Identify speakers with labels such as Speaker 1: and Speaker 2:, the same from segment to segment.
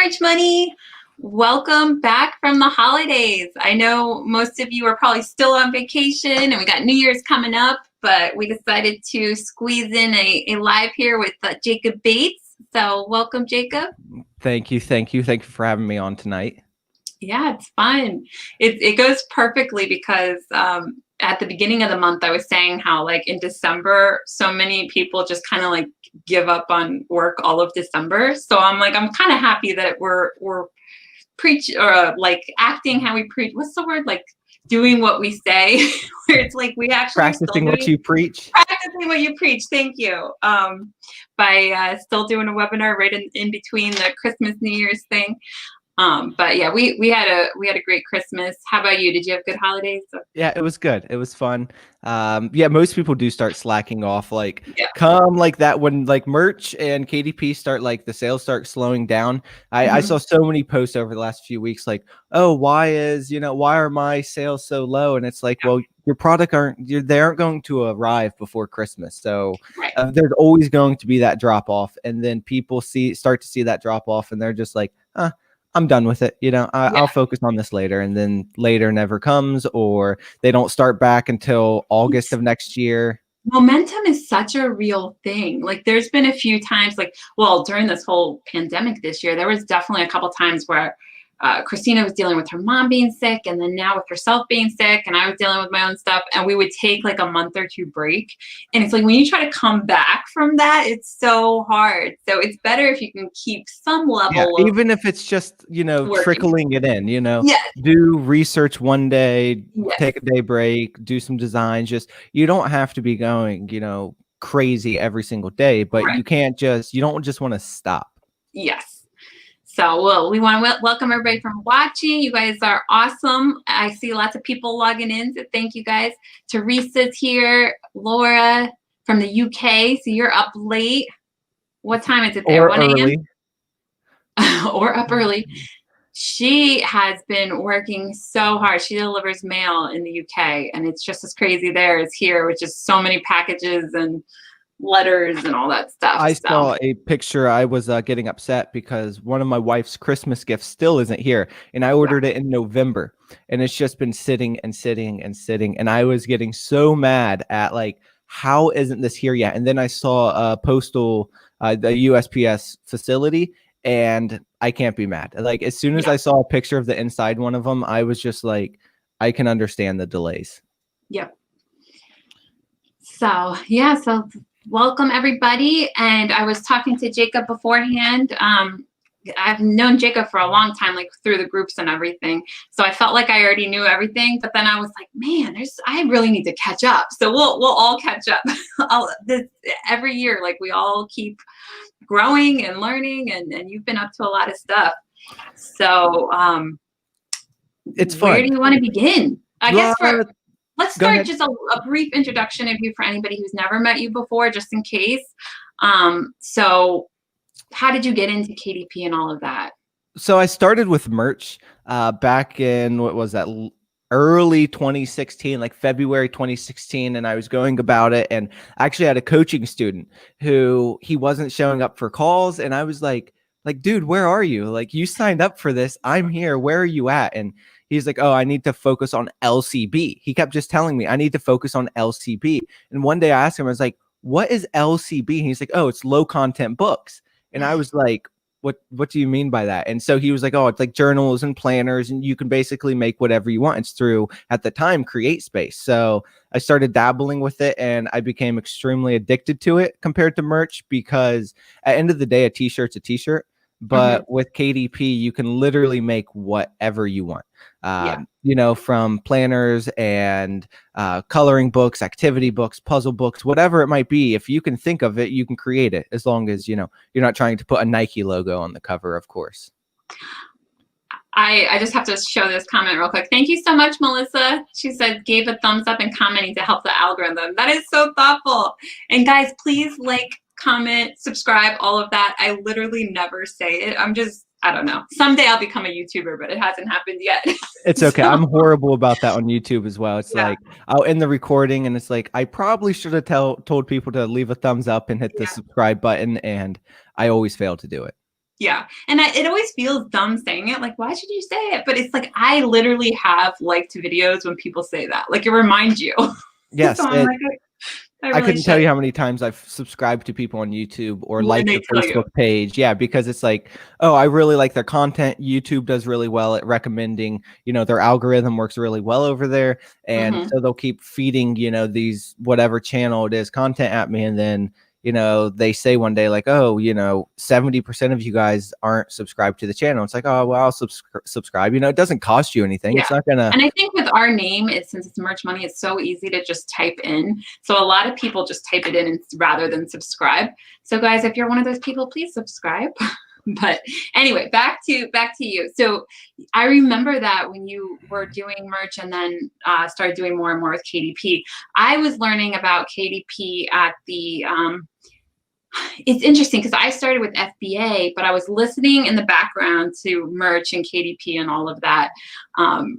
Speaker 1: March Money. Welcome back from the holidays. I know most of you are probably still on vacation and we got New Year's coming up, but we decided to squeeze in a live here with Jacob Bates. So welcome, Jacob.
Speaker 2: Thank you. Thank you for having me on tonight.
Speaker 1: Yeah, it's fun. It goes perfectly because at the beginning of the month, I was saying how like in December, so many people just kind of like give up on work all of December. So I'm kind of happy that we're preach or like acting how we preach. What's the word? Like doing what we say, where it's like we actually
Speaker 2: practicing what you preach.
Speaker 1: Practicing what you preach. Thank you. By still doing a webinar right in between the Christmas New Year's thing. But yeah, we had a great Christmas. How about you? Did you have good holidays?
Speaker 2: Yeah, it was good. It was fun. Yeah, most people do start slacking off come like that when like merch and KDP start like the sales start slowing down. I saw so many posts over the last few weeks like, oh, why are my sales so low? And it's like, well, your product they aren't going to arrive before Christmas. So there's always going to be that drop off. And then people start to see that drop off and they're just like, I'm done with it. I'll focus on this later, and then later never comes, or they don't start back until August of next year.
Speaker 1: Momentum is such a real thing. Like there's been a few times during this whole pandemic this year, there was definitely a couple times where Christina was dealing with her mom being sick, and then now with herself being sick, and I was dealing with my own stuff, and we would take like a month or two break. And it's like when you try to come back from that, it's so hard. So it's better if you can keep some level of
Speaker 2: even if it's just, working. Trickling it in,
Speaker 1: Yes.
Speaker 2: Do research one day, take a day break, do some designs. Just, you don't have to be going, crazy every single day, but you don't just want to stop.
Speaker 1: Yes. So we want to welcome everybody from watching. You guys are awesome. I see lots of people logging in, so thank you guys. Teresa's here. Laura from the UK, so you're up late. What time is it there? 1 a.m.? Or up early. She has been working so hard. She delivers mail in the UK, and it's just as crazy there as here, which is so many packages and letters and all that stuff.
Speaker 2: I saw a picture. I was getting upset because one of my wife's Christmas gifts still isn't here, and I ordered it in November, and it's just been sitting and sitting and sitting, and I was getting so mad at like, how isn't this here yet? And then I saw the USPS facility, and I can't be mad. Like as soon as I saw a picture of the inside one of them, I was just like, I can understand the delays.
Speaker 1: Yep. So welcome everybody. And I was talking to Jacob beforehand. I've known Jacob for a long time, like through the groups and everything. So I felt like I already knew everything, but then I was like, man, I really need to catch up. So we'll all catch up. Every year, like we all keep growing and learning, and you've been up to a lot of stuff. So
Speaker 2: it's fun.
Speaker 1: Where do you want to begin? Let's start just a brief introduction of you for anybody who's never met you before, just in case. So how did you get into KDP and all of that?
Speaker 2: So I started with merch back in, what was that, early 2016, like February 2016, and I was going about it, and I actually had a coaching student who he wasn't showing up for calls, and I was like, dude, where are you? Like, you signed up for this. I'm here. Where are you at? And he's like, oh, I need to focus on LCB. He kept just telling me I need to focus on LCB. And one day I asked him, I was like, what is LCB? And he's like, oh, it's low content books. And I was like, what do you mean by that? And so he was like, oh, it's like journals and planners, and you can basically make whatever you want. It's through, at the time, CreateSpace. So I started dabbling with it, and I became extremely addicted to it compared to merch, because at the end of the day, a t-shirt's a t-shirt. But with KDP, you can literally make whatever you want, from planners and coloring books, activity books, puzzle books, whatever it might be. If you can think of it, you can create it, as long as, you're not trying to put a Nike logo on the cover, of course.
Speaker 1: I just have to show this comment real quick. Thank you so much, Melissa. She said, gave a thumbs up and commenting to help the algorithm. That is so thoughtful. And guys, please comment, subscribe, all of that. I literally never say it. I don't know. Someday I'll become a YouTuber, but it hasn't happened yet.
Speaker 2: It's okay. I'm horrible about that on YouTube as well. It's like I'll end the recording and it's like, I probably should have told people to leave a thumbs up and hit the subscribe button, and I always fail to do it.
Speaker 1: Yeah. And it always feels dumb saying it. Like, why should you say it? But it's like, I literally have liked videos when people say that. Like, it reminds you.
Speaker 2: Yes,
Speaker 1: So I'm like, I
Speaker 2: I
Speaker 1: really
Speaker 2: couldn't tell
Speaker 1: should.
Speaker 2: you how many times I've subscribed to people on YouTube or
Speaker 1: When
Speaker 2: liked
Speaker 1: they
Speaker 2: their
Speaker 1: tell you.
Speaker 2: Facebook page. Yeah, because it's like, oh, I really like their content. YouTube does really well at recommending, their algorithm works really well over there. And
Speaker 1: Hmm.
Speaker 2: so they'll keep feeding, these whatever channel it is content at me. And then, they say one day like, oh, 70% of you guys aren't subscribed to the channel. It's like, oh, well, I'll subscribe. It doesn't cost you anything.
Speaker 1: Yeah.
Speaker 2: It's not gonna.
Speaker 1: And I think with our name, since it's Merch Money, it's so easy to just type in. So a lot of people just type it in rather than subscribe. So guys, if you're one of those people, please subscribe. But anyway, back to you. So I remember that when you were doing merch and then started doing more and more with KDP, I was learning about KDP at the it's interesting because I started with FBA, but I was listening in the background to merch and KDP and all of that.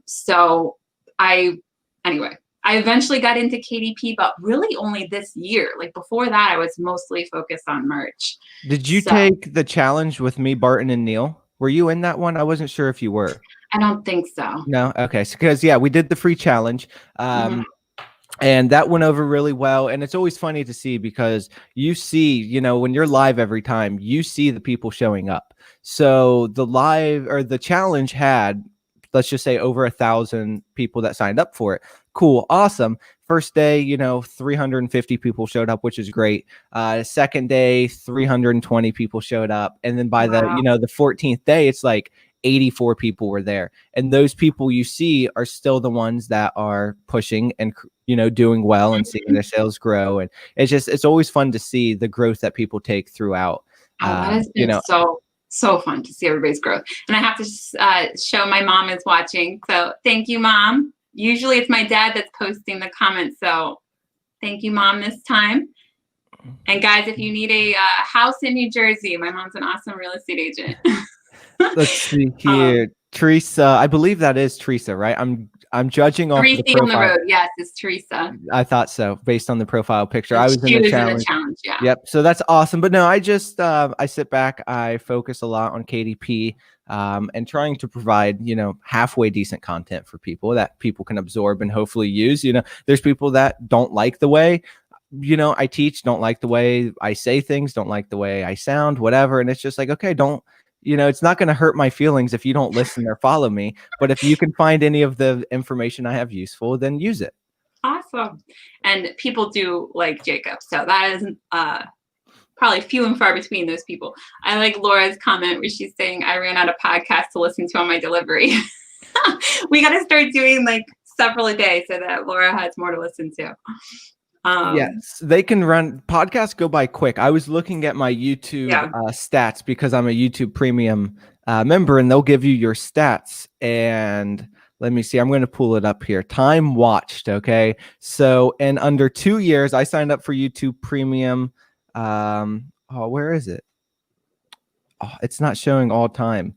Speaker 1: So anyway, I eventually got into KDP, but really only this year. Like before that, I was mostly focused on merch.
Speaker 2: Did you
Speaker 1: So
Speaker 2: take the challenge with me, Barton and Neil? Were you in that one? I wasn't sure if you were.
Speaker 1: I don't think so.
Speaker 2: No? Okay. So, because, yeah, we did the free challenge.
Speaker 1: Hmm.
Speaker 2: And that went over really well. And it's always funny to see because you see, when you're live every time, you see the people showing up. So the challenge had, let's just say, over 1,000 people that signed up for it. Cool. Awesome. First day, 350 people showed up, which is great. Second day, 320 people showed up. And then by
Speaker 1: Wow.
Speaker 2: the 14th day, it's like 84 people were there. And those people you see are still the ones that are pushing and, doing well and seeing their sales grow. And it's always fun to see the growth that people take throughout.
Speaker 1: Oh, that has been so fun to see everybody's growth. And I have to show my mom is watching. So thank you, Mom. Usually it's my dad that's posting the comments. So thank you, Mom, this time. And guys, if you need a house in New Jersey, my mom's an awesome real estate agent.
Speaker 2: Let's see here. Teresa, I believe that is Teresa, right? I'm judging off the
Speaker 1: Teresa on the
Speaker 2: profile.
Speaker 1: road. Yes, it's Teresa.
Speaker 2: I thought so, based on the profile picture. I was
Speaker 1: She
Speaker 2: in the
Speaker 1: was
Speaker 2: challenge.
Speaker 1: in the challenge, yeah.
Speaker 2: Yep. So that's awesome. But no, I just I sit back. I focus a lot on KDP and trying to provide halfway decent content for people that people can absorb and hopefully use. There's people that don't like the way I teach, don't like the way I say things, don't like the way I sound, whatever. And it's just like, okay, don't. It's not going to hurt my feelings if you don't listen or follow me. But if you can find any of the information I have useful, then use it.
Speaker 1: Awesome. And people do like Jacob. So that is probably few and far between those people. I like Laura's comment where she's saying, I ran out of podcasts to listen to on my delivery. We got to start doing like several a day so that Laura has more to listen to.
Speaker 2: Yes, they can run podcasts go by quick. I was looking at my YouTube stats because I'm a YouTube premium member and they'll give you your stats. And let me see, I'm going to pull it up here. Time watched. Okay. So in under 2 years, I signed up for YouTube premium. Where is it? Oh, it's not showing all time.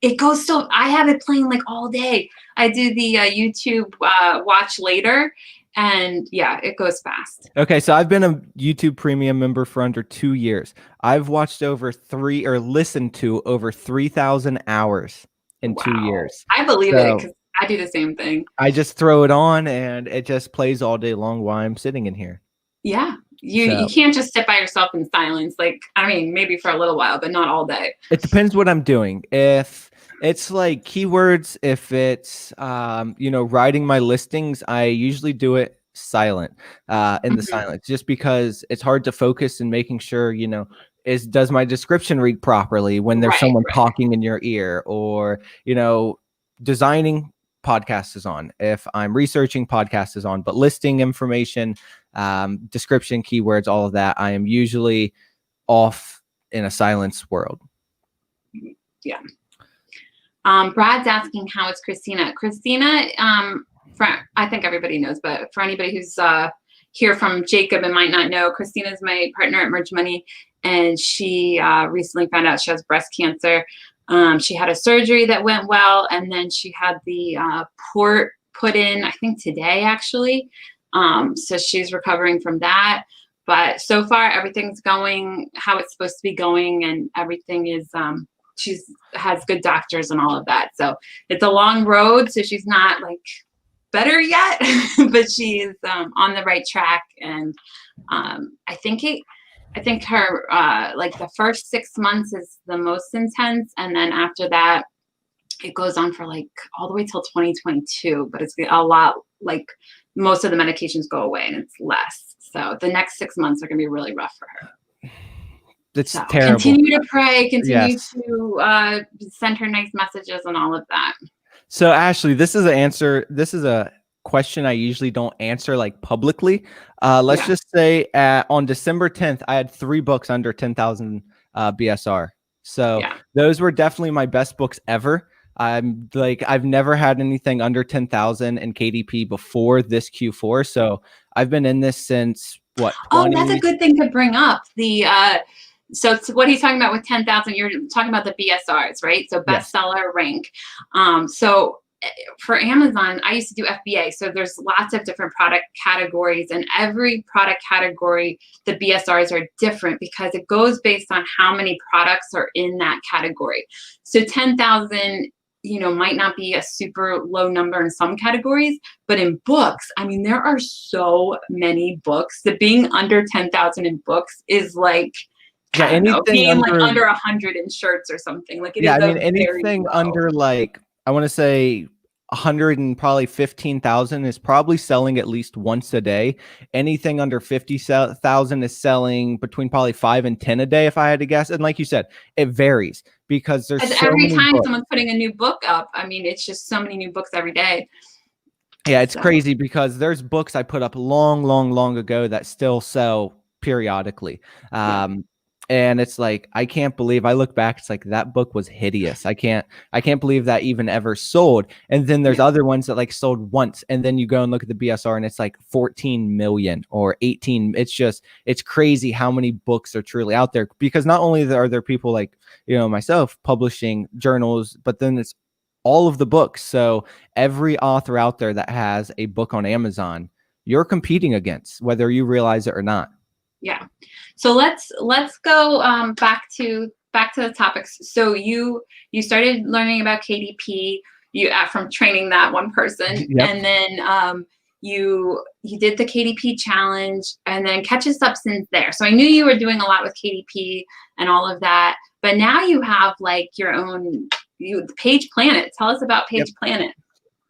Speaker 1: It goes still. I have it playing like all day. I do the YouTube watch later. And yeah, it goes fast.
Speaker 2: Okay, so I've been a YouTube premium member for under 2 years. I've watched listened to over 3,000 hours in 2 years.
Speaker 1: I believe it because I do the same thing.
Speaker 2: I just throw it on and it just plays all day long while I'm sitting in here.
Speaker 1: Yeah, you can't just sit by yourself in silence. Like, I mean, maybe for a little while, but not all day.
Speaker 2: It depends what I'm doing. If it's like keywords, if it's writing my listings, I usually do it silent in the silence, just because it's hard to focus and making sure does my description read properly when there's someone talking in your ear, or designing podcast is on, if I'm researching podcast is on, but listing information, description, keywords, all of that, I am usually off in a silence world.
Speaker 1: Yeah. Brad's asking, how is Christina? Christina, I think everybody knows, but for anybody who's here from Jacob and might not know, Christina's my partner at Merge Money, and she recently found out she has breast cancer. She had a surgery that went well, and then she had the port put in, I think today actually. So she's recovering from that. But so far, everything's going how it's supposed to be going, and everything is she's has good doctors and all of that. So it's a long road. So she's not like better yet, but she's on the right track. And I think her like the first 6 months is the most intense, and then after that it goes on for like all the way till 2022. But it's a lot, like most of the medications go away and it's less. So the next 6 months are gonna be really rough for her.
Speaker 2: That's
Speaker 1: So
Speaker 2: terrible.
Speaker 1: continue to pray, continue
Speaker 2: Yes.
Speaker 1: to send her nice messages and all of that.
Speaker 2: So Ashley, this is a question I usually don't answer like publicly. Let's
Speaker 1: Yeah.
Speaker 2: just say on December 10th, I had 3 books under 10,000 BSR. So
Speaker 1: Yeah.
Speaker 2: those were definitely my best books ever. I've never had anything under 10,000 in KDP before this Q4. So I've been in this since what? 20?
Speaker 1: Oh, that's a good thing to bring up. So what he's talking about with 10,000, you're talking about the BSRs, right? So
Speaker 2: Yes.
Speaker 1: bestseller rank. So for Amazon, I used to do FBA. So there's lots of different product categories, and every product category, the BSRs are different because it goes based on how many products are in that category. So 10,000, might not be a super low number in some categories, but in books, I mean, there are so many books that being under 10,000 in books is like,
Speaker 2: Yeah,
Speaker 1: I don't know,
Speaker 2: anything
Speaker 1: being like
Speaker 2: under
Speaker 1: under 100 in shirts or something. Like it
Speaker 2: Yeah,
Speaker 1: is
Speaker 2: I mean
Speaker 1: a very
Speaker 2: anything
Speaker 1: low.
Speaker 2: under like I want to say 100 and probably 15,000 is probably selling at least once a day. Anything under 50,000 is selling between probably 5 and 10 a day if I had to guess. And like you said, it varies because there's
Speaker 1: As
Speaker 2: so
Speaker 1: every
Speaker 2: many
Speaker 1: time
Speaker 2: books.
Speaker 1: someone's putting a new book up, I mean, it's just so many new books every day.
Speaker 2: Yeah, it's
Speaker 1: So
Speaker 2: crazy because there's books I put up long, long, long ago that still sell periodically.
Speaker 1: yeah,
Speaker 2: And it's like I can't believe I look back, it's like that book was hideous. I can't believe that even ever sold. And then there's
Speaker 1: yeah.
Speaker 2: other ones that like sold once, and then you go and look at the BSR and it's like 14 million or 18. It's crazy how many books are truly out there, because not only are there people like, myself publishing journals, but then it's all of the books. So every author out there that has a book on Amazon, you're competing against, whether you realize it or not.
Speaker 1: Yeah. So let's go back to the topics. So you started learning about KDP from training that one person,
Speaker 2: Yep.
Speaker 1: and then you did the KDP challenge, and then catch us up since there. So I knew you were doing a lot with KDP and all of that, but now you have like your own Page Planet. Tell us about Page Planet.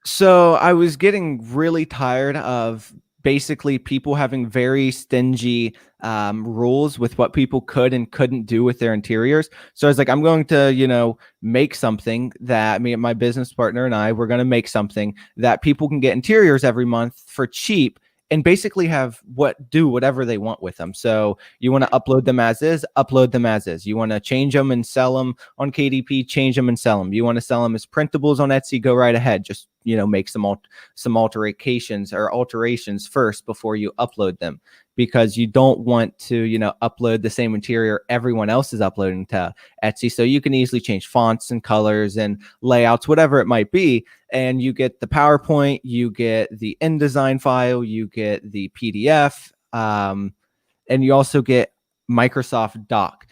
Speaker 2: So I was getting really tired of basically people having very stingy rules with what people could and couldn't do with their interiors. So I was like, I'm going to, make something that me and my business partner and we're going to make something that people can get interiors every month for cheap and basically do whatever they want with them. So you want to upload them as is, upload them as is. You want to change them and sell them on KDP, change them and sell them. You want to sell them as printables on Etsy, go right ahead. Just, make some alterations first before you upload them, because you don't want to, upload the same interior everyone else is uploading to Etsy. So you can easily change fonts and colors and layouts, whatever it might be. And you get the PowerPoint, you get the InDesign file, you get the PDF, and you also get Microsoft Doc,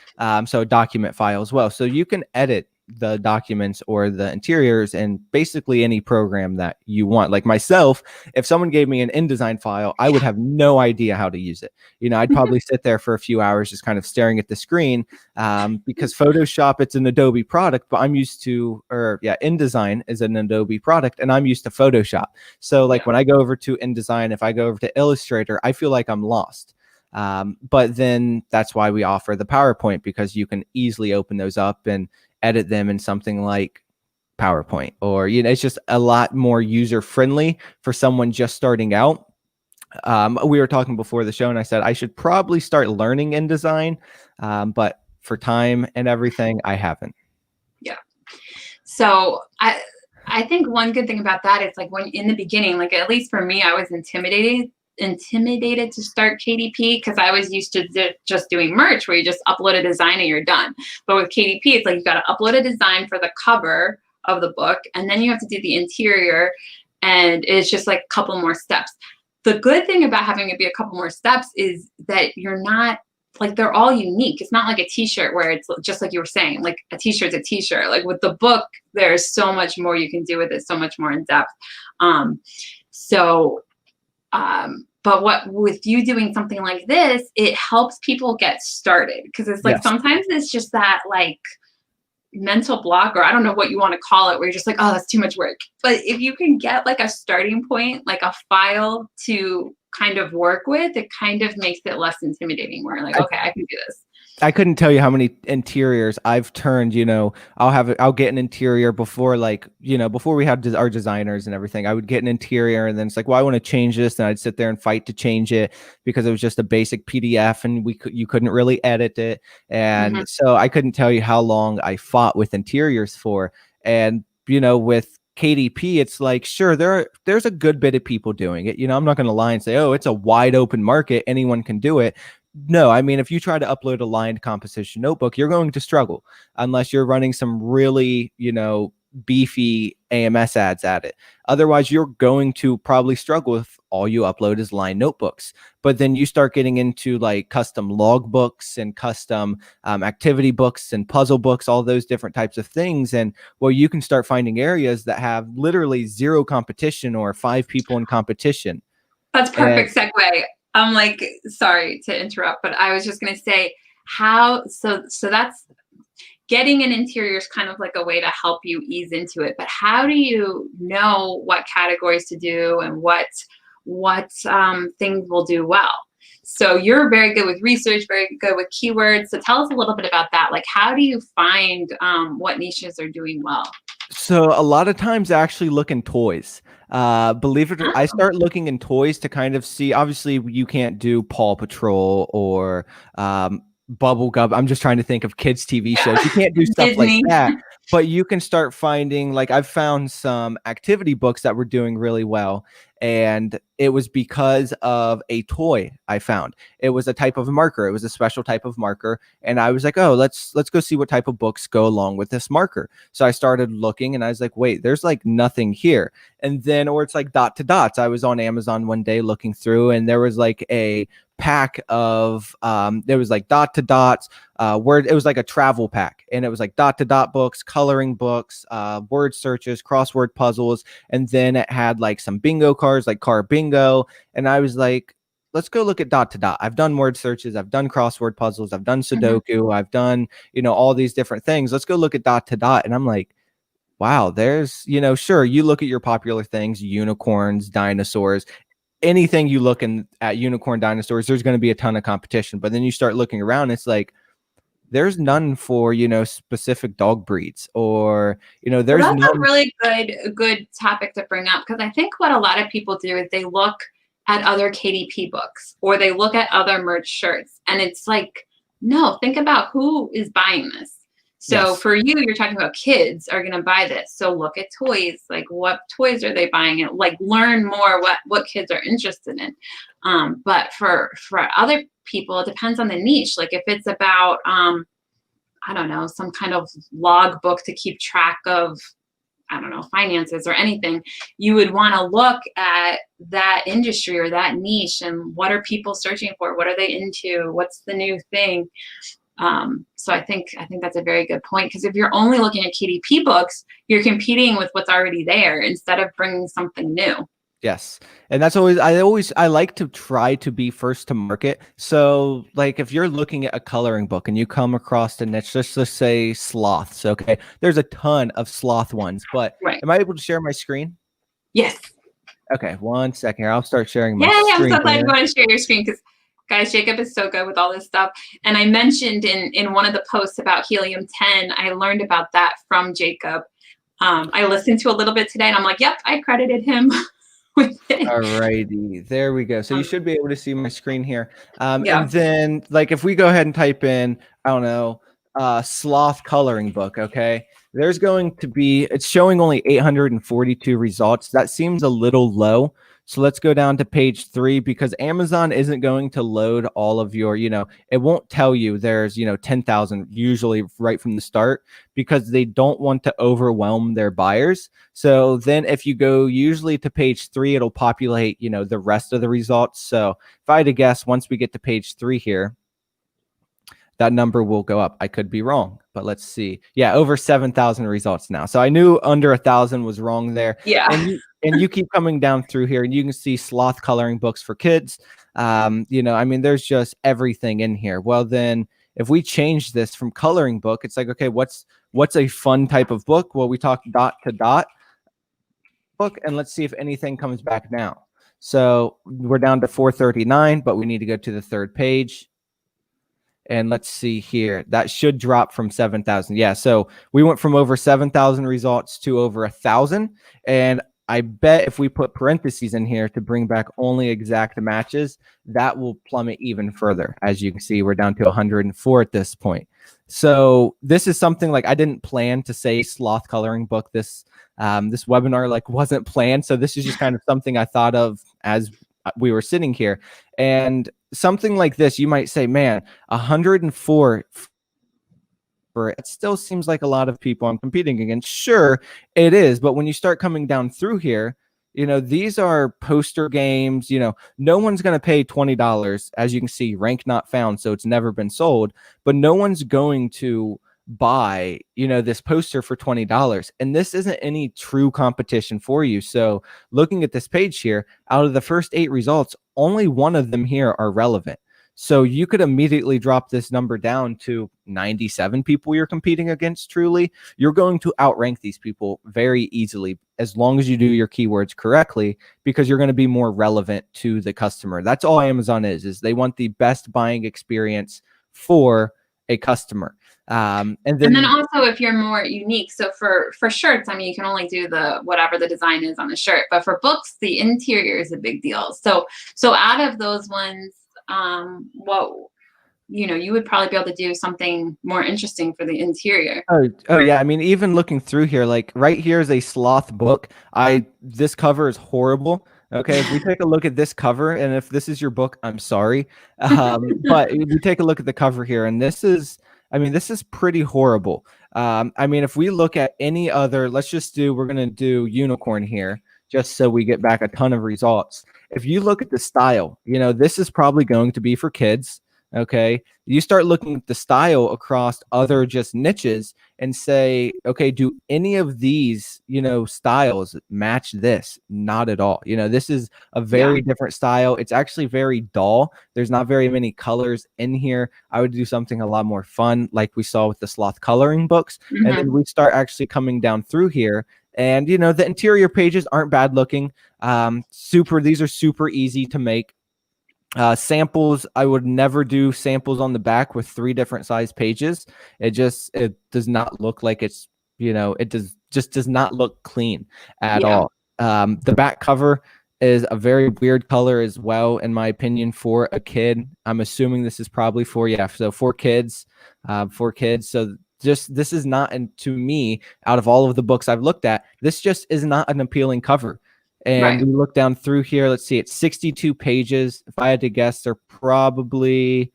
Speaker 2: so a document file as well. So you can edit the documents or the interiors in basically any program that you want. Like myself, if someone gave me an InDesign file, I would have no idea how to use it. I'd probably sit there for a few hours just kind of staring at the screen, because Photoshop, it's an Adobe product, but I'm used to, InDesign is an Adobe product and I'm used to Photoshop. So like when I go over to InDesign, if I go over to Illustrator, I feel like I'm lost. But then that's why we offer the PowerPoint, because you can easily open those up and edit them in something like PowerPoint, or, it's just a lot more user friendly for someone just starting out. We were talking before the show and I said I should probably start learning InDesign, but for time and everything, I haven't.
Speaker 1: Yeah. So I think one good thing about that is like when in the beginning, like at least for me, I was intimidated to start KDP because I was used to just doing merch where you just upload a design and you're done. But with KDP, it's like you got to upload a design for the cover of the book, and then you have to do the interior, and it's just like a couple more steps. The good thing about having it be a couple more steps is that you're not like they're all unique. It's not like a t-shirt where it's just like you were saying, like a t-shirt's a t-shirt. Like with the book, there's so much more you can do with it, so much more in depth. Um, so, but what with you doing something like this, it helps people get started because it's like
Speaker 2: Yes.
Speaker 1: sometimes it's just that like mental block, or I don't know what you want to call it, where you're just like, oh, that's too much work. But if you can get like a starting point, like a file to kind of work with, it kind of makes it less intimidating. Where like, okay, I can do this.
Speaker 2: I couldn't tell you how many interiors I've turned, I'll get an interior before, like, before we had our designers and everything. I would get an interior and then it's like, well, I want to change this. And I'd sit there and fight to change it because it was just a basic PDF and you couldn't really edit it. And so I couldn't tell you how long I fought with interiors for. And, with KDP, it's like, sure, there's a good bit of people doing it. I'm not going to lie and say, oh, it's a wide open market. Anyone can do it. No, I mean, if you try to upload a lined composition notebook, you're going to struggle unless you're running some really, beefy AMS ads at it. Otherwise, you're going to probably struggle if all you upload is lined notebooks. But then you start getting into like custom log books and custom activity books and puzzle books, all those different types of things. And well, you can start finding areas that have literally zero competition or 5 people in competition.
Speaker 1: That's perfect segue. I'm like, sorry to interrupt, but I was just going to say so that's getting an interior is kind of like a way to help you ease into it. But how do you know what categories to do and what things will do well? So you're very good with research, very good with keywords. So tell us a little bit about that. Like, how do you find what niches are doing well?
Speaker 2: So a lot of times I actually look in toys. Believe it or not, I start looking in toys to kind of see, obviously you can't do Paw Patrol or Bubble Gum. I'm just trying to think of kids TV shows. You can't do stuff like that, but you can start finding, like I've found some activity books that were doing really well. And it was because of a toy I found. It was a type of marker. It was a special type of marker. And I was like, oh, let's go see what type of books go along with this marker. So I started looking and I was like, wait, there's like nothing here. And then, or it's like dot to dots. I was on Amazon one day looking through and there was like a pack of there was like dot to dots word. It was like a travel pack and it was like dot to dot books, coloring books, word searches, crossword puzzles, and then it had like some bingo cards, like car bingo. And I was like, let's go look at dot to dot. I've done word searches, I've done crossword puzzles, I've done Sudoku, I've done all these different things. Let's go look at dot to dot. And I'm like, wow, there's sure, you look at your popular things, unicorns, dinosaurs, anything you look at unicorn, dinosaurs, there's going to be a ton of competition. But then you start looking around, it's like there's none for specific dog breeds, or there's
Speaker 1: well, that's
Speaker 2: none.
Speaker 1: a really good topic to bring up, because I think what a lot of people do is they look at other KDP books or they look at other merch shirts, and it's like, no, think about who is buying this. So for you, you're talking about kids are going to buy this. So look at toys, like what toys are they buying, and like learn more what kids are interested in. But for other people, it depends on the niche. Like if it's about, I don't know, some kind of log book to keep track of, I don't know, finances or anything, you would want to look at that industry or that niche and what are people searching for? What are they into? What's the new thing? So I think that's a very good point, because if you're only looking at KDP books, you're competing with what's already there instead of bringing something new.
Speaker 2: Yes. And that's I like to try to be first to market. So like if you're looking at a coloring book and you come across a niche, let's just say sloths. Okay. There's a ton of sloth ones, but am I able to share my screen?
Speaker 1: Yes.
Speaker 2: Okay. 1 second here. I'll start sharing my screen.
Speaker 1: I'm so glad you want to share your screen, because guys, Jacob is so good with all this stuff. And I mentioned in one of the posts about Helium 10, I learned about that from Jacob. I listened to a little bit today and I'm like, yep, I credited him with it.
Speaker 2: All righty, there we go. So you should be able to see my screen here. And then like if we go ahead and type in, I don't know, sloth coloring book, okay, there's going to be, it's showing only 842 results. That seems a little low. So let's go down to page 3, because Amazon isn't going to load all of your, it won't tell you there's, 10,000 usually right from the start, because they don't want to overwhelm their buyers. So then if you go usually to page 3, it'll populate, the rest of the results. So if I had to guess, once we get to page 3 here, that number will go up. I could be wrong, but let's see. Yeah, over 7,000 results now. So I knew under 1,000 was wrong there.
Speaker 1: Yeah.
Speaker 2: And you keep coming down through here, and you can see sloth coloring books for kids. You know, I mean, there's just everything in here. Well, then if we change this from coloring book, it's like, okay, what's a fun type of book? Well, we talk dot to dot book, and let's see if anything comes back now. So we're down to 439, but we need to go to the third page. And let's see here. That should drop from 7,000. Yeah, so we went from over 7,000 results to over 1,000. And I bet if we put parentheses in here to bring back only exact matches, that will plummet even further. As you can see, we're down to 104 at this point. So this is something like I didn't plan to say sloth coloring book. This webinar like wasn't planned. So this is just kind of something I thought of as we were sitting here. And something like this, you might say, man, 104 for it still seems like a lot of people I'm competing against. Sure, it is. But when you start coming down through here, you know, these are poster games. You know, no one's going to pay $20. As you can see, rank not found. So it's never been sold. But no one's going to buy, you know, this poster for $20. And this isn't any true competition for you. So looking at this page here, out of the first 8 results, only one of them here are relevant. So you could immediately drop this number down to 97 people you're competing against. Truly, you're going to outrank these people very easily as long as you do your keywords correctly, because you're going to be more relevant to the customer. That's all Amazon is they want the best buying experience for a customer. And then
Speaker 1: also if you're more unique, so for shirts, I mean, you can only do the whatever the design is on the shirt, but for books, the interior is a big deal. So out of those ones, what, you know, you would probably be able to do something more interesting for the interior.
Speaker 2: Oh yeah. I mean, even looking through here, like right here is a sloth book. This cover is horrible. Okay, if we take a look at this cover, and if this is your book, I'm sorry. But if we take a look at the cover here, and this is pretty horrible. I mean, if we look at any other, we're going to do unicorn here, just so we get back a ton of results. If you look at the style, you know, this is probably going to be for kids. Okay, you start looking at the style across other just niches and say, okay, do any of these, you know, styles match this? Not at all. You know, this is a very different style. It's actually very dull. There's not very many colors in here. I would do something a lot more fun, like we saw with the sloth coloring books. Mm-hmm. And then we start actually coming down through here. And, you know, the interior pages aren't bad looking. These are super easy to make. Samples, I would never do samples on the back with 3 different size pages. It does not look like it's, you know, it does not look clean at all. The back cover is a very weird color as well, in my opinion, for a kid. I'm assuming this is probably for kids. So this is not, and to me, out of all of the books I've looked at, this just is not an appealing cover. And we look down through here. Let's see, it's 62 pages. If I had to guess, they're probably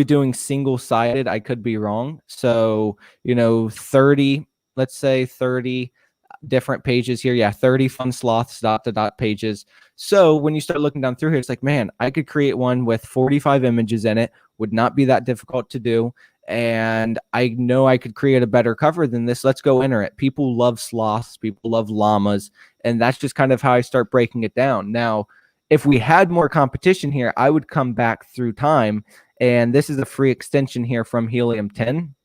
Speaker 2: doing single-sided. I could be wrong. So, you know, 30 different pages here. Yeah, 30 fun sloths dot pages. So when you start looking down through here, it's like, man, I could create one with 45 images in it. Would not be that difficult to do. And I know I could create a better cover than this. Let's go enter it. People love sloths. People love llamas. And that's just kind of how I start breaking it down. Now, if we had more competition here, I would come back through time. And this is a free extension here from Helium 10.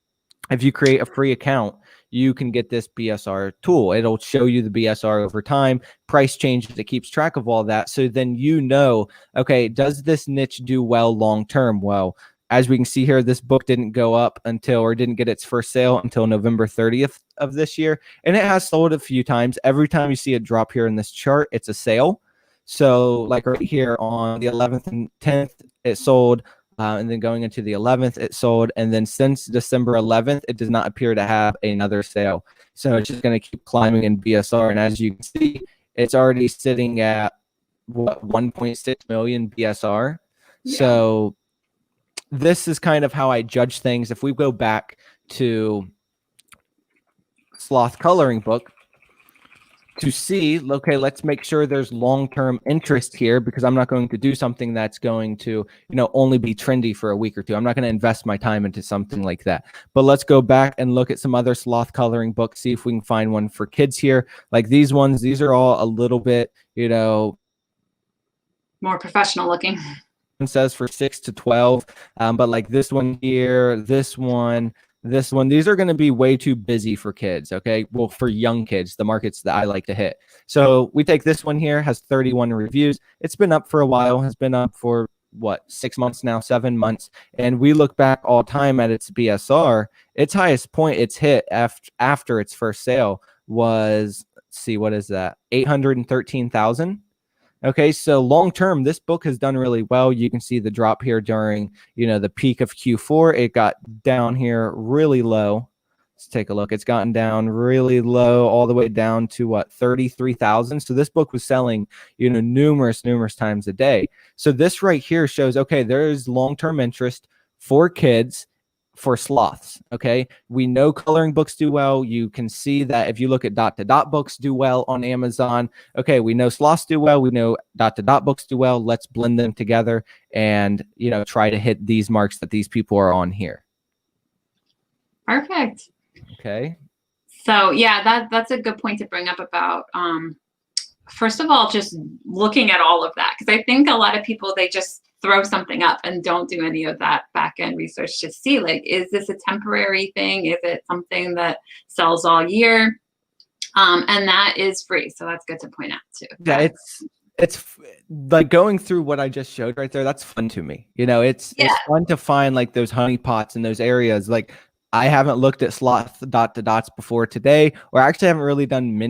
Speaker 2: If you create a free account, you can get this BSR tool. It'll show you the BSR over time, price changes. It keeps track of all that. So then you know, okay, does this niche do well long-term? Well, as we can see here, this book didn't go up didn't get its first sale until November 30th of this year. And it has sold a few times. Every time you see a drop here in this chart, it's a sale. So like right here on the 11th and 10th, it sold. And then going into the 11th, it sold. And then since December 11th, it does not appear to have another sale. So it's just going to keep climbing in BSR. And as you can see, it's already sitting at 1.6 million BSR. Yeah. So this is kind of how I judge things. If we go back to sloth coloring book, to see, okay, let's make sure there's long-term interest here, because I'm not going to do something that's going to, only be trendy for a week or two. I'm not going to invest my time into something like that. But let's go back and look at some other sloth coloring books, see if we can find one for kids here. Like these ones, these are all a little bit,
Speaker 1: more professional looking.
Speaker 2: says for 6 to 12, but like this one here, this one, these are going to be way too busy for kids. Okay, well, for young kids, the markets that I like to hit. So we take this one here, has 31 reviews. It's been up for a while, has been up for what, 6 months now, 7 months, and we look back all time at its BSR. Its highest point it's hit after its first sale was, let's see, what is that, 813,000. Okay, so long term, this book has done really well. You can see the drop here during, the peak of Q4. It got down here really low. Let's take a look. It's gotten down really low, all the way down to what, 33,000. So this book was selling, numerous times a day. So this right here shows, okay, there is long term interest for kids, for sloths. Okay, we know coloring books do well. You can see that if you look at dot to dot books do well on Amazon. Okay, we know sloths do well, we know dot to dot books do well. Let's blend them together and try to hit these marks that these people are on here.
Speaker 1: Perfect.
Speaker 2: Okay,
Speaker 1: so yeah, that's a good point to bring up about first of all, just looking at all of that, because I think a lot of people, they just throw something up and don't do any of that back end research to see, like, is this a temporary thing? Is it something that sells all year? And that is free. So that's good to point out too.
Speaker 2: Yeah, it's like going through what I just showed right there. That's fun to me. It's fun to find like those honey pots in those areas. Like I haven't looked at sloth dot to dots before today, or actually haven't really done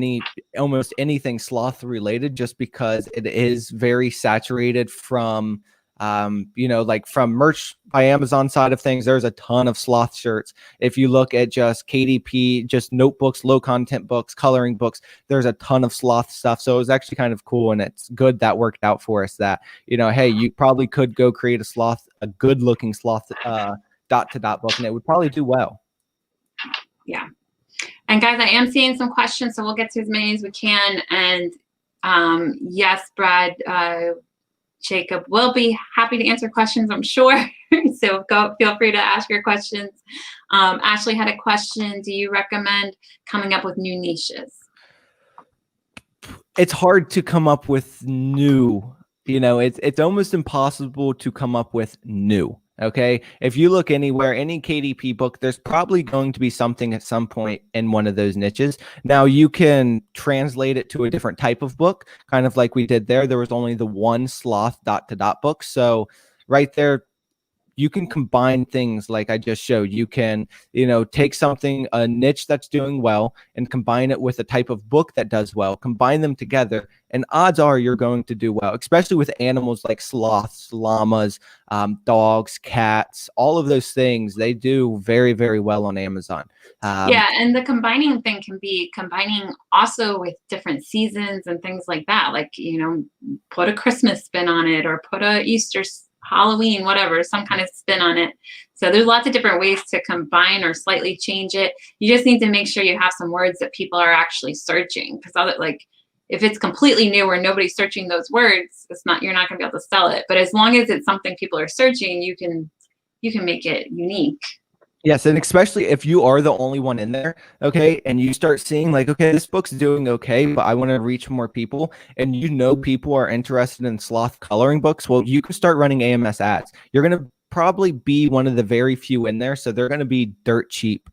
Speaker 2: almost anything sloth related, just because it is very saturated from like from merch by Amazon side of things. There's a ton of sloth shirts. If you look at just KDP, just notebooks, low content books, coloring books, there's a ton of sloth stuff. So it was actually kind of cool, and it's good that worked out for us that, hey, you probably could go create a good looking sloth dot to dot book, and it would probably do well.
Speaker 1: Yeah. And guys, I am seeing some questions, so we'll get to as many as we can. And yes, Brad, Jacob will be happy to answer questions, I'm sure. So feel free to ask your questions. Ashley had a question. Do you recommend coming up with new niches?
Speaker 2: It's hard to come up with new, it's almost impossible to come up with new. Okay, if you look anywhere, any KDP book, there's probably going to be something at some point in one of those niches. Now you can translate it to a different type of book, kind of like we did there. There was only the one sloth dot to dot book. So right there, you can combine things like I just showed. You can, take a niche that's doing well and combine it with a type of book that does well, combine them together, and odds are you're going to do well, especially with animals like sloths, llamas, dogs, cats, all of those things. They do very, very well on Amazon.
Speaker 1: Yeah, and the combining thing can be combining also with different seasons and things like that. Like, put a Christmas spin on it, or put a Easter, Halloween, whatever, some kind of spin on it. So there's lots of different ways to combine or slightly change it. You just need to make sure you have some words that people are actually searching, because if it's completely new or nobody's searching those words, you're not going to be able to sell it. But as long as it's something people are searching, you can make it unique.
Speaker 2: Yes, and especially if you are the only one in there, okay, and you start seeing like, okay, this book's doing okay, but I want to reach more people, and people are interested in sloth coloring books, well, you can start running AMS ads. You're going to probably be one of the very few in there, so they're going to be dirt cheap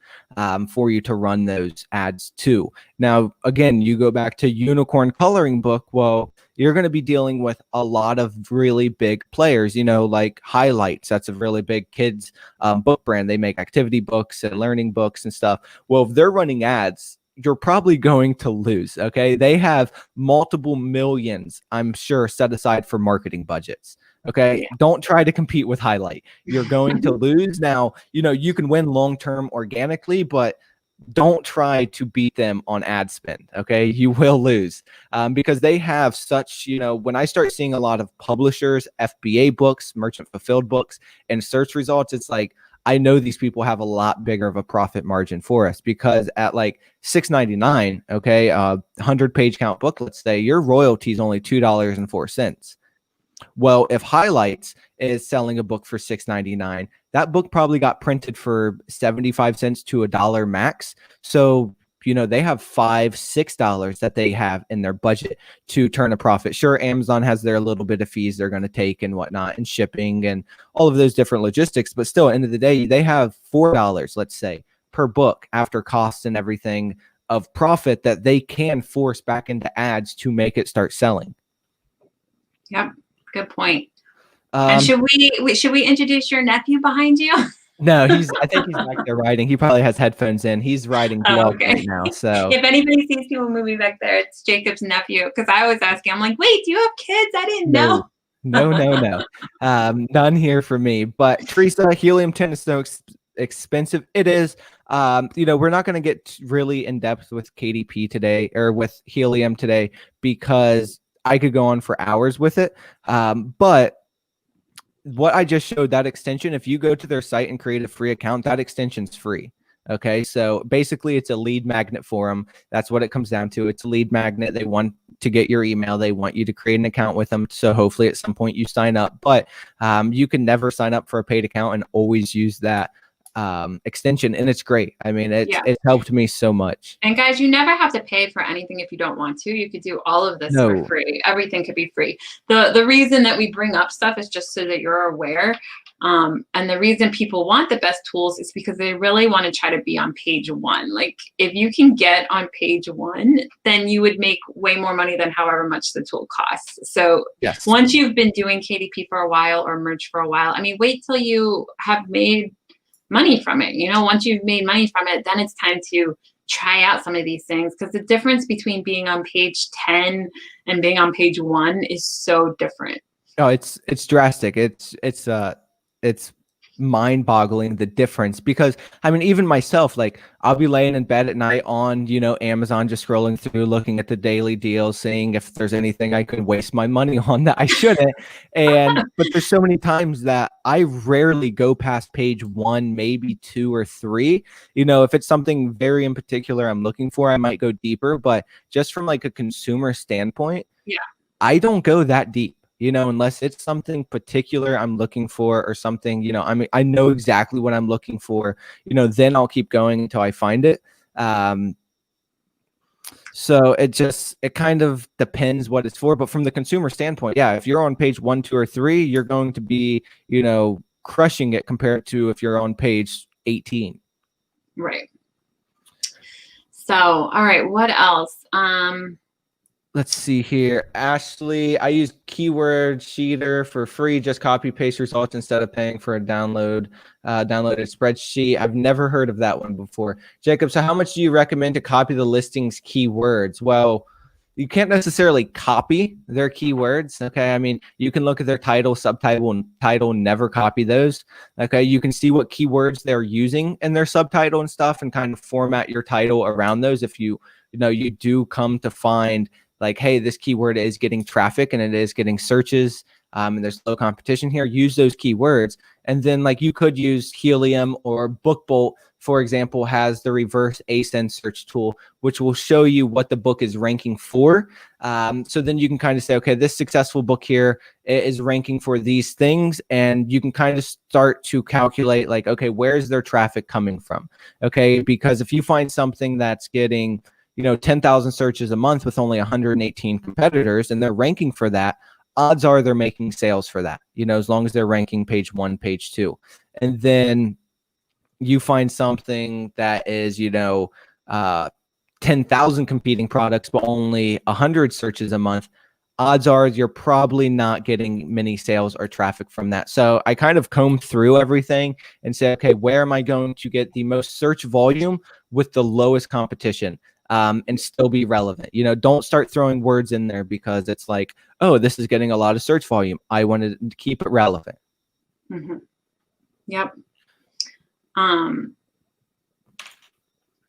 Speaker 2: for you to run those ads too. Now, again, you go back to unicorn coloring book, well, you're going to be dealing with a lot of really big players, like Highlights. That's a really big kids book brand. They make activity books and learning books and stuff. Well, if they're running ads, you're probably going to lose. Okay. They have multiple millions, I'm sure, set aside for marketing budgets. Okay. Don't try to compete with Highlight. You're going to lose. Now, you can win long-term organically, but don't try to beat them on ad spend. Okay. You will lose because they have such, when I start seeing a lot of publishers, FBA books, merchant fulfilled books, and search results, it's like, I know these people have a lot bigger of a profit margin for us, because at like $6.99, okay, 100-page count book, let's say, your royalty is only $2.04. Well, if Highlights is selling a book for $6.99, that book probably got printed for 75 cents to $1 max. So, they have $5-6 that they have in their budget to turn a profit. Sure, Amazon has their little bit of fees they're going to take and whatnot, and shipping and all of those different logistics. But still, at the end of the day, they have $4, let's say, per book after costs and everything of profit that they can force back into ads to make it start selling.
Speaker 1: Yep. Good point. And should we introduce your nephew behind you?
Speaker 2: No, I think he's back there riding. He probably has headphones in. He's riding vlog right now. So
Speaker 1: if anybody sees people moving back there, it's Jacob's nephew. Because I was asking, I'm like, wait, do you have kids? I didn't know.
Speaker 2: No. None here for me. But Teresa, Helium 10 is so expensive. It is. We're not going to get really in depth with KDP today, or with Helium today, because I could go on for hours with it. But what I just showed, that extension, if you go to their site and create a free account, that extension's free. Okay, so basically it's a lead magnet for them. That's what it comes down to. It's a lead magnet. They want to get your email. They want you to create an account with them. So hopefully at some point you sign up. But you can never sign up for a paid account and always use that extension, and it's great. I mean, it's helped me so much.
Speaker 1: And guys, you never have to pay for anything if you don't want to. You could do all of this for free. Everything could be free. The reason that we bring up stuff is just so that you're aware. And the reason people want the best tools is because they really want to try to be on page one. Like, if you can get on page one, then you would make way more money than however much the tool costs. So once you've been doing KDP for a while, or merch for a while, I mean, wait till you have made money from it. Once you've made money from it, then it's time to try out some of these things, because the difference between being on page 10 and being on page 1 is so different.
Speaker 2: Oh, it's drastic. It's mind-boggling, the difference, because I mean, even myself, like, I'll be laying in bed at night on Amazon, just scrolling through, looking at the daily deals, seeing if there's anything I could waste my money on that I shouldn't. But there's so many times that I rarely go past page 1, maybe 2 or 3. If it's something very in particular I'm looking for, I might go deeper. But just from like a consumer standpoint, I don't go that deep. Unless it's something particular I'm looking for, or something, I mean, I know exactly what I'm looking for, then I'll keep going until I find it. So it kind of depends what it's for. But from the consumer standpoint, if you're on page 1, 2, or 3, you're going to be, crushing it compared to if you're on page 18.
Speaker 1: Right. So, all right, what else?
Speaker 2: Let's see here. Ashley, I use Keyword Sheeter for free. Just copy paste results instead of paying for a downloaded spreadsheet. I've never heard of that one before. Jacob, so how much do you recommend to copy the listings keywords? Well, you can't necessarily copy their keywords. Okay. I mean, you can look at their title, subtitle, and title, never copy those. Okay. You can see what keywords they're using in their subtitle and stuff, and kind of format your title around those. If you do come to find, like, hey, this keyword is getting traffic and it is getting searches, and there's low competition here, use those keywords. And then, like, you could use Helium, or BookBolt, for example, has the reverse ascend search tool, which will show you what the book is ranking for. So then you can kind of say, okay, this successful book here is ranking for these things. And you can kind of start to calculate, like, okay, where's their traffic coming from? Okay, because if you find something that's getting 10,000 searches a month with only 118 competitors, and they're ranking for that, odds are they're making sales for that, as long as they're ranking page 1, page 2. And then you find something that is, 10,000 competing products, but only 100 searches a month. Odds are you're probably not getting many sales or traffic from that. So I kind of comb through everything and say, okay, where am I going to get the most search volume with the lowest competition? And still be relevant. Don't start throwing words in there because it's like, oh, this is getting a lot of search volume. I wanted to keep it relevant.
Speaker 1: Mm-hmm. Yep.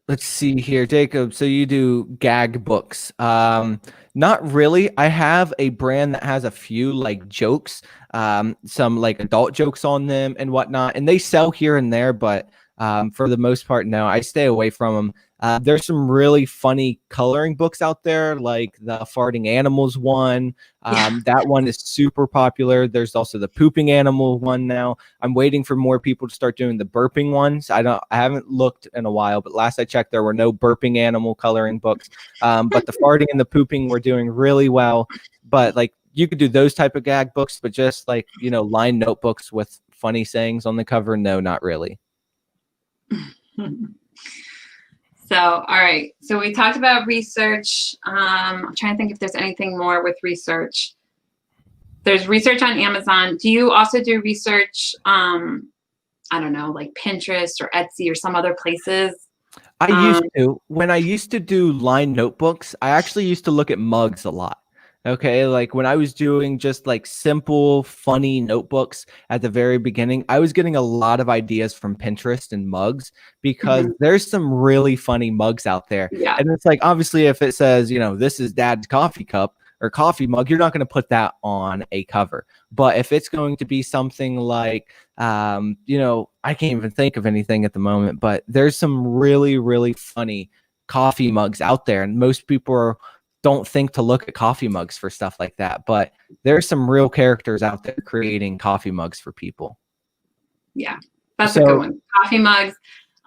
Speaker 2: Let's see here, Jacob. So you do gag books. Not really. I have a brand that has a few like jokes, some like adult jokes on them and whatnot, and they sell here and there, but for the most part, no, I stay away from them. There's some really funny coloring books out there, like the farting animals one.
Speaker 1: Yeah.
Speaker 2: That one is super popular. There's also the pooping animal one now. I'm waiting for more people to start doing the burping ones. I haven't looked in a while, but last I checked, there were no burping animal coloring books. But the farting and the pooping were doing really well. But like you could do those type of gag books, but just like, lined notebooks with funny sayings on the cover, no, not really.
Speaker 1: So, all right. So we talked about research. I'm trying to think if there's anything more with research. There's research on Amazon. Do you also do research, I don't know, like Pinterest or Etsy or some other places?
Speaker 2: I used to. When I used to do lined notebooks, I actually used to look at mugs a lot. Okay, like when I was doing just like simple, funny notebooks at the very beginning, I was getting a lot of ideas from Pinterest and mugs because there's some really funny mugs out there.
Speaker 1: Yeah.
Speaker 2: And it's like, obviously, if it says, this is dad's coffee cup or coffee mug, you're not going to put that on a cover. But if it's going to be something like, I can't even think of anything at the moment, but there's some really, really funny coffee mugs out there. And most people don't think to look at coffee mugs for stuff like that. But there's some real characters out there creating coffee mugs for people.
Speaker 1: Yeah, that's a good one. Coffee mugs.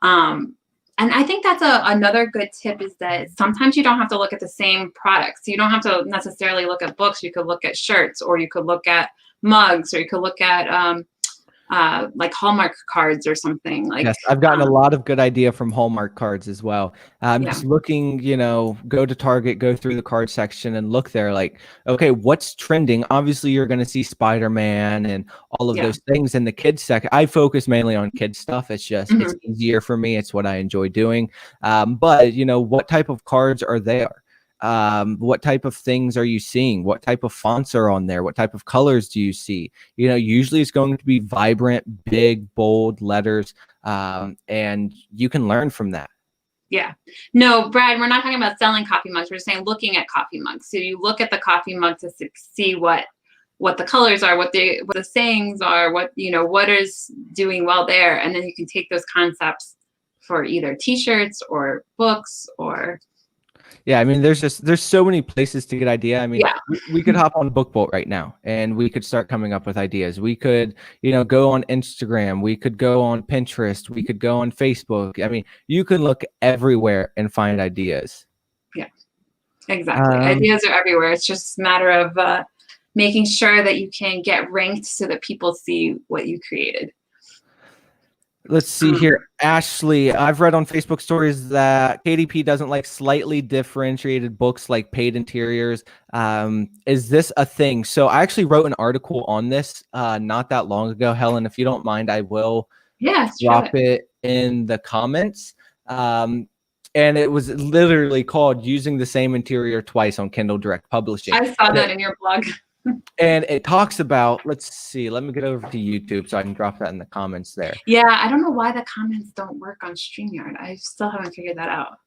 Speaker 1: And I think that's another good tip is that sometimes you don't have to look at the same products. You don't have to necessarily look at books. You could look at shirts, or you could look at mugs, or you could look at like Hallmark cards or something. Like,
Speaker 2: yes, I've gotten a lot of good idea from Hallmark cards as well. Just looking, go to Target, go through the card section and look there like, okay, what's trending? Obviously, you're going to see Spider-Man and all of those things in the kids section. I focus mainly on kids stuff. It's just, it's easier for me. It's what I enjoy doing. But, what type of cards are there? What type of things are you seeing? What type of fonts are on there? What type of colors do you see? Usually it's going to be vibrant, big, bold letters, and you can learn from that.
Speaker 1: Yeah. No, Brad, we're not talking about selling coffee mugs. We're just saying looking at coffee mugs. So you look at the coffee mug to see what the colors are, what the sayings are, what is doing well there, and then you can take those concepts for either T-shirts or books or.
Speaker 2: Yeah, I mean, there's so many places to get idea. I mean, we could hop on BookBolt right now and we could start coming up with ideas. We could, go on Instagram. We could go on Pinterest. We could go on Facebook. I mean, you can look everywhere and find ideas.
Speaker 1: Yeah, exactly. Ideas are everywhere. It's just a matter of making sure that you can get ranked so that people see what you created.
Speaker 2: Let's see here. Ashley, I've read on Facebook stories that KDP doesn't like slightly differentiated books like paid interiors. Is this a thing? So I actually wrote an article on this not that long ago. Helen, if you don't mind, I will drop it in the comments. And it was literally called Using the Same Interior Twice on Kindle Direct Publishing.
Speaker 1: I saw that in your blog.
Speaker 2: And it talks about, let's see, let me get over to YouTube so I can drop that in the comments there.
Speaker 1: Yeah, I don't know why the comments don't work on StreamYard. I still haven't figured that out.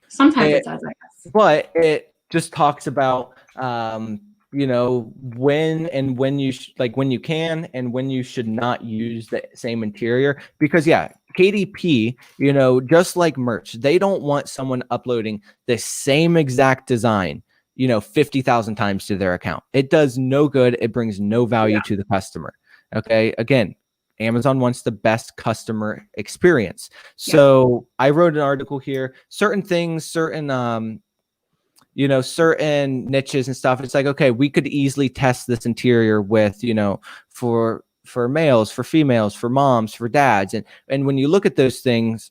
Speaker 1: Sometimes it does, I guess.
Speaker 2: But it just talks about, when you when you can and when you should not use the same interior. Because, KDP, just like merch, they don't want someone uploading the same exact design 50,000 times to their account. It does no good. It brings no value to the customer. Okay. Again, Amazon wants the best customer experience. So I wrote an article here, certain things, certain niches and stuff. It's like, okay, we could easily test this interior with, for males, for females, for moms, for dads. And when you look at those things,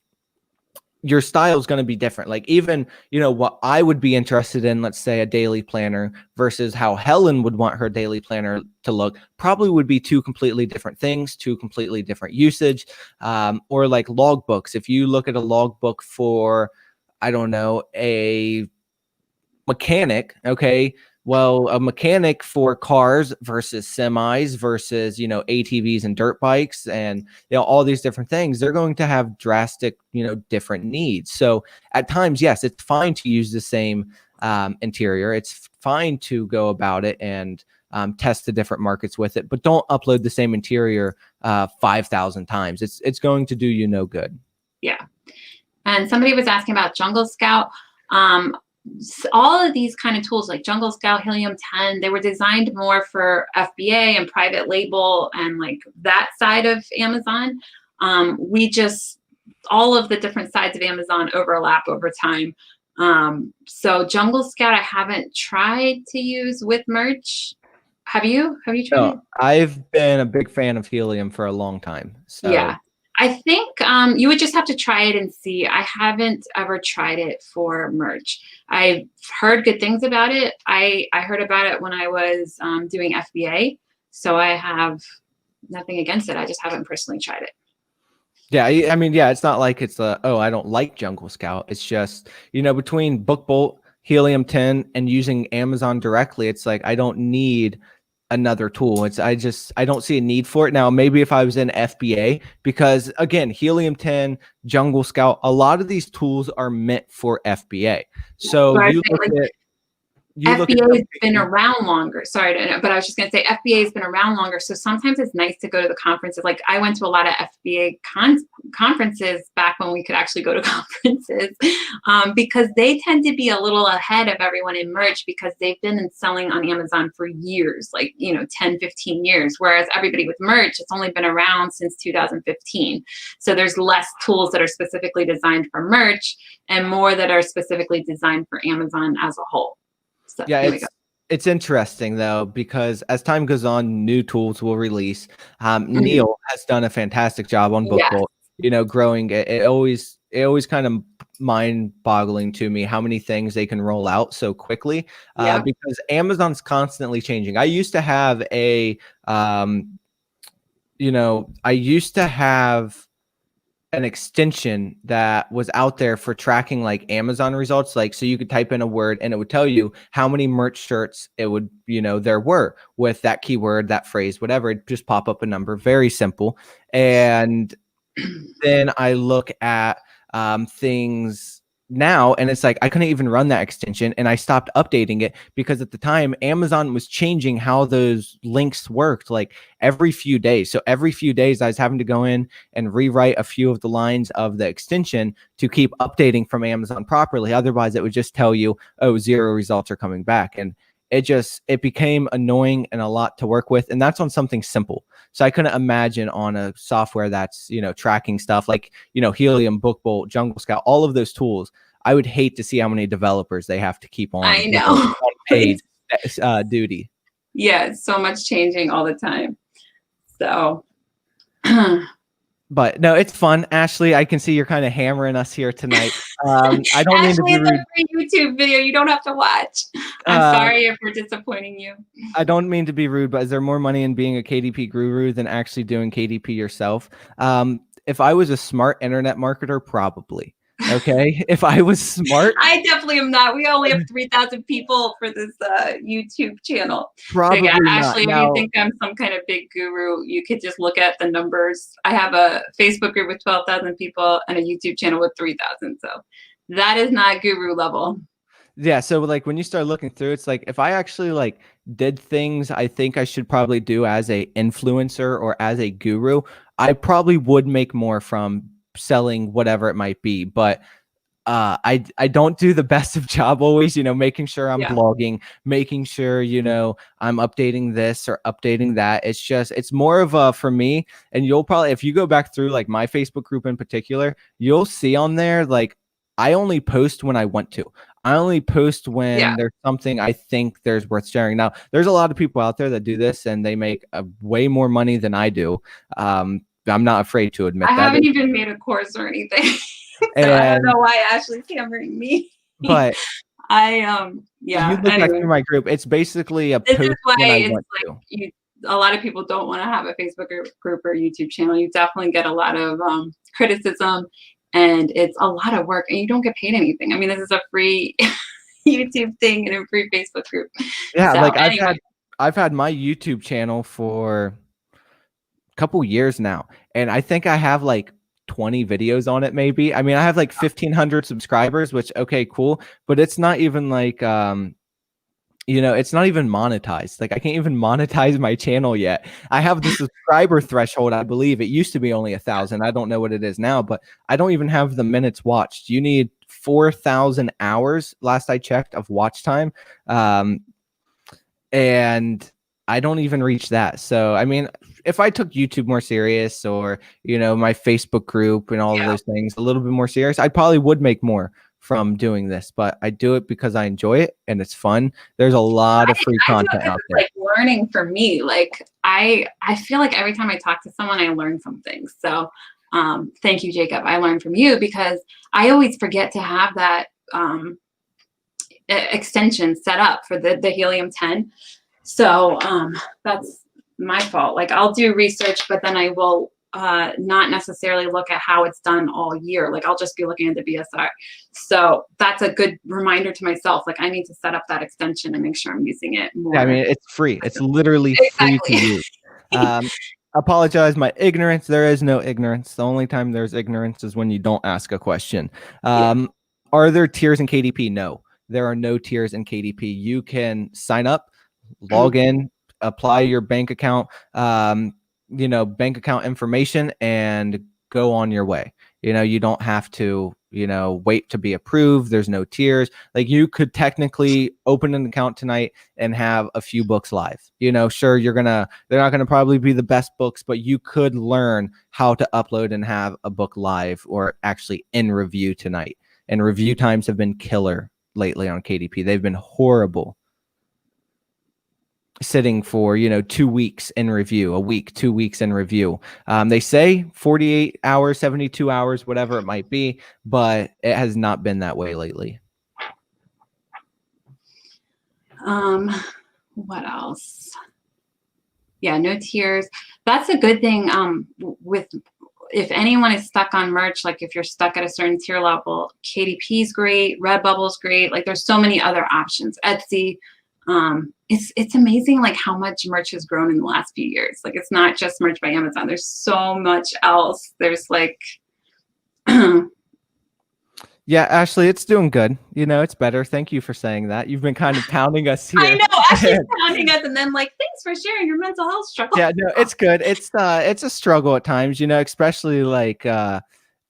Speaker 2: your style is going to be different. Like even, what I would be interested in, let's say a daily planner versus how Helen would want her daily planner to look, probably would be two completely different things, two completely different usage. Or like logbooks. If you look at a logbook for, I don't know, a mechanic, okay, Well, a mechanic for cars versus semis versus, ATVs and dirt bikes and, all these different things, they're going to have drastic, different needs. So at times, yes, it's fine to use the same interior. It's fine to go about it and test the different markets with it, but don't upload the same interior 5,000 times. It's going to do you no good.
Speaker 1: Yeah. And somebody was asking about Jungle Scout. All of these kind of tools like Jungle Scout, Helium 10, they were designed more for FBA and private label and like that side of Amazon. All of the different sides of Amazon overlap over time. So Jungle Scout, I haven't tried to use with merch. Have you? Have you tried it?
Speaker 2: I've been a big fan of Helium for a long time. So
Speaker 1: yeah. I think you would just have to try it and see. I haven't ever tried it for merch. I've heard good things about it. I heard about it when I was doing FBA. So I have nothing against it. I just haven't personally tried it.
Speaker 2: Yeah, I mean, yeah, it's not like it's I don't like Jungle Scout. It's just, between BookBolt, Helium 10, and using Amazon directly, it's like I don't need another tool. I don't see a need for it. Now, maybe if I was in FBA, because again, Helium 10, Jungle Scout, a lot of these tools are meant for FBA. So
Speaker 1: But
Speaker 2: you look at
Speaker 1: FBA has been around longer. Sorry, but I was just going to say FBA has been around longer. So sometimes it's nice to go to the conferences. Like I went to a lot of FBA conferences back when we could actually go to conferences because they tend to be a little ahead of everyone in merch because they've been selling on Amazon for years, like, 10, 15 years. Whereas everybody with merch, it's only been around since 2015. So there's less tools that are specifically designed for merch and more that are specifically designed for Amazon as a whole. So,
Speaker 2: yeah, it's interesting though, because as time goes on, new tools will release. Neil has done a fantastic job on BookBolt, growing it. It always kind of mind-boggling to me how many things they can roll out so quickly because Amazon's constantly changing. I used to have an extension that was out there for tracking like Amazon results. Like, so you could type in a word and it would tell you how many merch shirts there were with that keyword, that phrase, whatever. It just pop up a number, very simple. And then I look at things now and it's like I couldn't even run that extension and I stopped updating it because at the time Amazon was changing how those links worked like every few days. So every few days I was having to go in and rewrite a few of the lines of the extension to keep updating from Amazon properly. Otherwise it would just tell you, oh, 0 results are coming back. And it became annoying and a lot to work with. And that's on something simple. So I couldn't imagine on a software that's, tracking stuff like, Helium, BookBolt, Jungle Scout, all of those tools. I would hate to see how many developers they have to keep on.
Speaker 1: I know.
Speaker 2: On paid duty.
Speaker 1: Yeah, so much changing all the time. So.
Speaker 2: But no, it's fun. Ashley, I can see you're kind of hammering us here tonight. I don't mean to be rude.
Speaker 1: It's a free YouTube video. You don't have to watch. I'm sorry if we're disappointing you.
Speaker 2: I don't mean to be rude, but is there more money in being a KDP guru than actually doing KDP yourself? If I was a smart internet marketer, probably. Okay. If I was smart,
Speaker 1: I definitely am not. We only have 3,000 people for this YouTube channel.
Speaker 2: Probably
Speaker 1: so yeah,
Speaker 2: not.
Speaker 1: Ashley, if you think I'm some kind of big guru, you could just look at the numbers. I have a Facebook group with 12,000 people and a YouTube channel with 3,000. So that is not guru level.
Speaker 2: Yeah. So like when you start looking through, it's like if I actually like did things I think I should probably do as a influencer or as a guru, I probably would make more from selling whatever it might be. But I don't do the best of job always, making sure I'm blogging, making sure, I'm updating this or updating that. It's more of a, for me, and you'll probably, if you go back through like my Facebook group in particular, you'll see on there, like I only post when I want to. I only post when there's something I think there's worth sharing. Now, there's a lot of people out there that do this and they make way more money than I do. I'm not afraid to admit that.
Speaker 1: I haven't even made a course or anything. So I don't know why Ashley's hammering me.
Speaker 2: But
Speaker 1: you
Speaker 2: look back through my group. It's basically a
Speaker 1: this
Speaker 2: post
Speaker 1: is why
Speaker 2: when I
Speaker 1: it's
Speaker 2: want
Speaker 1: like
Speaker 2: to.
Speaker 1: A lot of people don't want to have a Facebook group or YouTube channel. You definitely get a lot of criticism and it's a lot of work and you don't get paid anything. I mean, this is a free YouTube thing in a free Facebook group.
Speaker 2: Yeah,
Speaker 1: So
Speaker 2: like
Speaker 1: anyway,
Speaker 2: I've had my YouTube channel for a couple years now, and I think I have like 20 videos on it maybe. I mean, I have like 1,500 subscribers, which okay, cool, but it's not even like it's not even monetized. Like I can't even monetize my channel yet. I have the subscriber threshold. I believe it used to be only 1,000. I don't know what it is now, but I don't even have the minutes watched. You need 4,000 hours, last I checked, of watch time. And I don't even reach that. So, I mean, if I took YouTube more serious, or, my Facebook group and all of
Speaker 1: yeah.
Speaker 2: those things a little bit more serious, I probably would make more from doing this, but I do it because I enjoy it and it's fun. There's a lot of free
Speaker 1: I do it
Speaker 2: content
Speaker 1: because
Speaker 2: out
Speaker 1: it's
Speaker 2: there.
Speaker 1: like learning for me. Like I feel like every time I talk to someone, I learn something. So thank you, Jacob. I learned from you because I always forget to have that extension set up for the Helium 10. So that's my fault. Like I'll do research, but then I will not necessarily look at how it's done all year. Like I'll just be looking at the BSR. So that's a good reminder to myself. Like I need to set up that extension and make sure I'm using it more.
Speaker 2: Yeah, I mean, it's free. It's literally free to
Speaker 1: Exactly.
Speaker 2: use. Um, Apologize my ignorance. There is no ignorance. The only time there's ignorance is when you don't ask a question.
Speaker 1: Yeah.
Speaker 2: Are there tiers in KDP? No, there are no tiers in KDP. You can sign up, log in, apply your bank account, bank account information, and go on your way. You don't have to, wait to be approved. There's no tiers. Like you could technically open an account tonight and have a few books live. Sure, they're not gonna probably be the best books, but you could learn how to upload and have a book live or actually in review tonight. And review times have been killer lately on KDP. They've been horrible. Sitting for 2 weeks in review, a week, 2 weeks in review. They say 48 hours, 72 hours, whatever it might be, but it has not been that way lately.
Speaker 1: What else? Yeah, no tiers. That's a good thing. With if anyone is stuck on merch, like if you're stuck at a certain tier level, KDP's great, Redbubble's great. Like there's so many other options. Etsy. It's amazing like how much merch has grown in the last few years. Like it's not just merch by Amazon. There's so much else. There's like
Speaker 2: Yeah, Ashley, it's doing good. It's better. Thank you for saying that. You've been kind of pounding us here.
Speaker 1: I know, Ashley's pounding us and then like, thanks for sharing your mental health struggle.
Speaker 2: Yeah, no, it's good. It's a struggle at times, especially like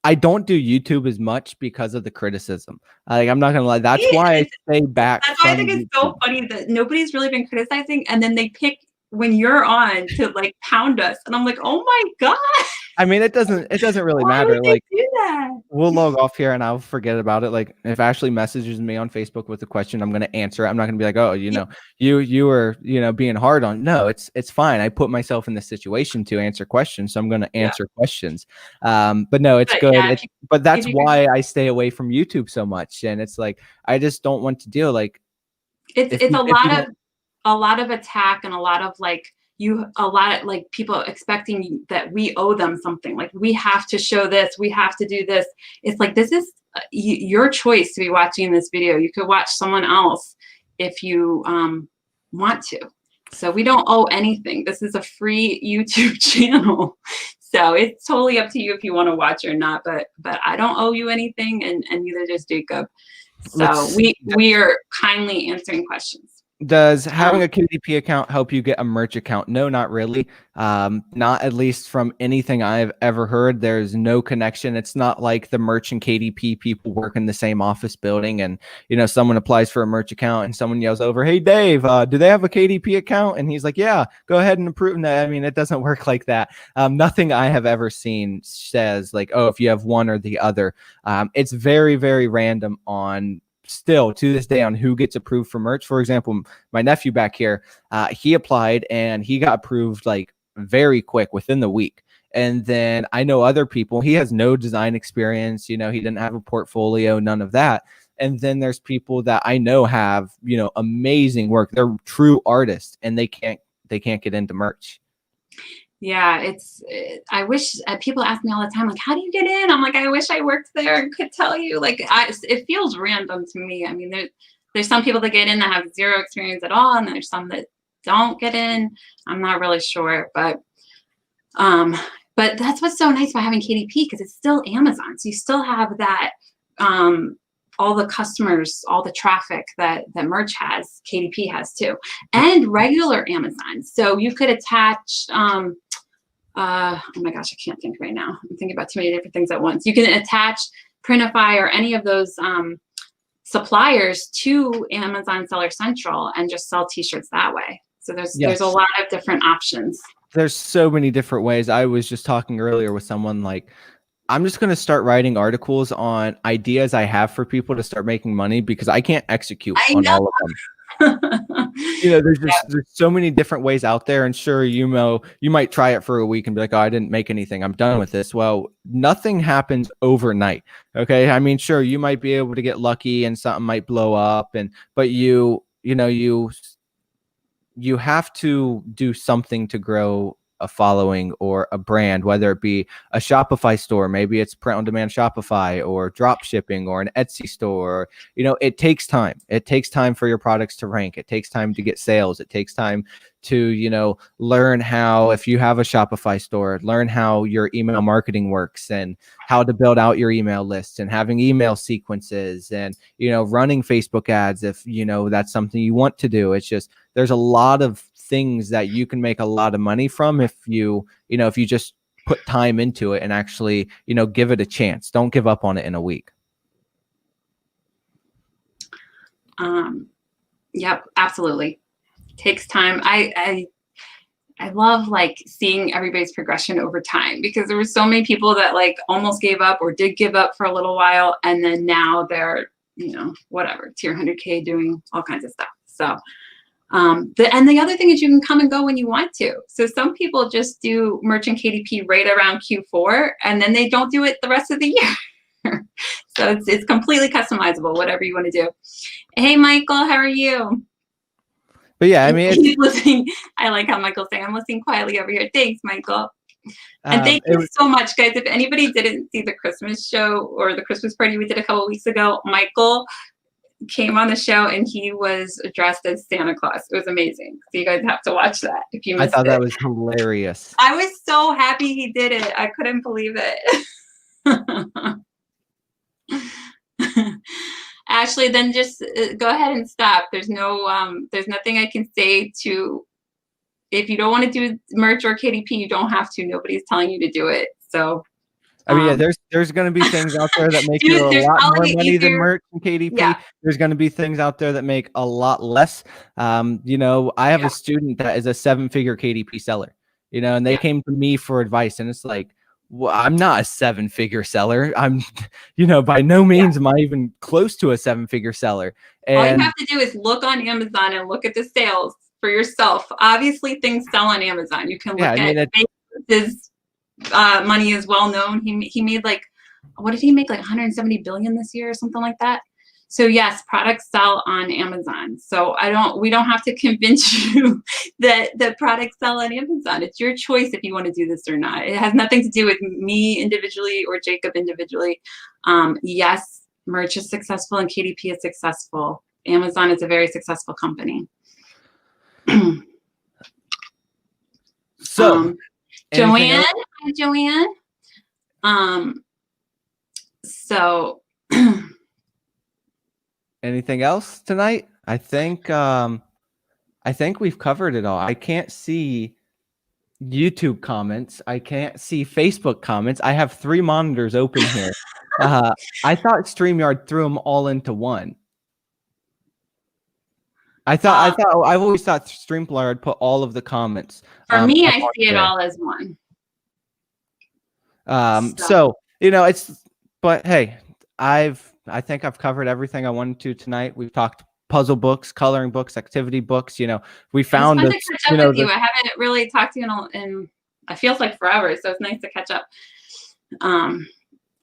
Speaker 2: I don't do YouTube as much because of the criticism. Like I'm not gonna lie, that's why I stay back.
Speaker 1: That's why I think it's so funny that nobody's really been criticizing, and then they pick when you're on to like pound us, and I'm like, oh my god.
Speaker 2: I mean, it doesn't really
Speaker 1: Why
Speaker 2: matter.
Speaker 1: would they
Speaker 2: Like
Speaker 1: do that?
Speaker 2: we'll log off here and I'll forget about it. Like if Ashley messages me on Facebook with a question, I'm gonna answer it. I'm not gonna be like, oh, you were being hard on. No, it's fine. I put myself in this situation to answer questions, so I'm gonna answer questions. But no, it's good.
Speaker 1: Yeah,
Speaker 2: but that's why I stay away from YouTube so much. And it's like I just don't want to deal like
Speaker 1: it's a lot of attack and a lot of like a lot of like people expecting that we owe them something. Like we have to show this, we have to do this. It's like this is your choice to be watching this video. You could watch someone else if you want to. So we don't owe anything. This is a free YouTube channel. So it's totally up to you if you want to watch or not. But I don't owe you anything, and neither does Jacob. So we are kindly answering questions.
Speaker 2: Does having a KDP account help you get a merch account? No, not really. Not at least from anything I've ever heard. There's no connection. It's not like the merch and KDP people work in the same office building and, someone applies for a merch account and someone yells over, hey, Dave, do they have a KDP account? And he's like, yeah, go ahead and approve. I mean, it doesn't work like that. Nothing I have ever seen says like, oh, if you have one or the other. It's very, very random on still to this day on who gets approved for merch. For example, my nephew back here, he applied and he got approved like very quick within the week. And then I know other people, he has no design experience, he didn't have a portfolio, none of that. And then there's people that I know have, amazing work. They're true artists and they can't get into merch.
Speaker 1: Yeah, I wish people ask me all the time, like, how do you get in? I'm like, I wish I worked there and could tell you. Like, it feels random to me. I mean, there's some people that get in that have zero experience at all, and there's some that don't get in. I'm not really sure, but that's what's so nice about having KDP, because it's still Amazon. So you still have that, all the customers, all the traffic that Merch has, KDP has too, and regular Amazon. So you could attach, oh my gosh, I can't think right now. I'm thinking about too many different things at once. You can attach Printify or any of those suppliers to Amazon Seller Central and just sell t-shirts that way. So there's a lot of different options.
Speaker 2: There's so many different ways. I was just talking earlier with someone, like, I'm just going to start writing articles on ideas I have for people to start making money, because I can't execute on all of them. There's so many different ways out there, and sure, you might try it for a week and be like, oh, I didn't make anything, I'm done with this. Well, nothing happens overnight. Okay. I mean, sure, you might be able to get lucky and something might blow up, but you have to do something to grow a following or a brand, whether it be a Shopify store, maybe it's print on demand Shopify, or drop shipping, or an Etsy store. It takes time. It takes time for your products to rank. It takes time to get sales. It takes time to, learn how, if you have a Shopify store, learn how your email marketing works and how to build out your email lists and having email sequences and, running Facebook ads if, that's something you want to do. It's just, there's a lot of things that you can make a lot of money from if you just put time into it and actually, give it a chance. Don't give up on it in a week.
Speaker 1: Yep, absolutely. Takes time. I love seeing everybody's progression over time, because there were so many people that almost gave up or did give up for a little while, and then now they're whatever, tier 100K, doing all kinds of stuff. So and the other thing is you can come and go when you want to. So some people just do Merchant KDP right around Q4, and then they don't do it the rest of the year. So it's completely customizable, whatever you want to do. Hey, Michael, how are you?
Speaker 2: But yeah, I mean,
Speaker 1: he's listening. I like how Michael's saying, I'm listening quietly over here. Thanks, Michael. And thank you so much, guys. If anybody didn't see the Christmas show or the Christmas party we did a couple of weeks ago, Michael came on the show and he was dressed as Santa Claus. It was amazing. So you guys have to watch that if you missed it.
Speaker 2: I thought that was hilarious.
Speaker 1: I was so happy he did it. I couldn't believe it. Ashley, then just go ahead and stop. There's nothing I can say to, if you don't want to do Merch or KDP, you don't have to. Nobody's telling you to do it. So
Speaker 2: I mean, yeah, there's going to be things out there that make you a lot more money than Merch and KDP. Yeah. There's going to be things out there that make a lot less. I have a student that is a 7-figure KDP seller, and they came to me for advice, and it's like, well, I'm not a 7-figure seller. I'm, by no means am I even close to a 7-figure seller. And
Speaker 1: all you have to do is look on Amazon and look at the sales for yourself. Obviously, things sell on Amazon. You can look at his money is well known. He made what did he make, 170 billion this year or something like that? So yes, products sell on Amazon. So we don't have to convince you that products sell on Amazon. It's your choice if you want to do this or not. It has nothing to do with me individually or Jacob individually. Yes, Merch is successful and KDP is successful. Amazon is a very successful company.
Speaker 2: So
Speaker 1: Joanne, hi Joanne. So
Speaker 2: anything else tonight? I think we've covered it all. I can't see YouTube comments. I can't see Facebook comments. I have 3 monitors open here. I thought StreamYard threw them all into one. I've always thought StreamYard put all of the comments.
Speaker 1: For me, I see it all as one.
Speaker 2: So but hey, I think I've covered everything I wanted to tonight. We've talked puzzle books, coloring books, activity books. We found
Speaker 1: it's fun to catch up with you. I haven't really talked to you in it feels like forever, so it's nice to catch up.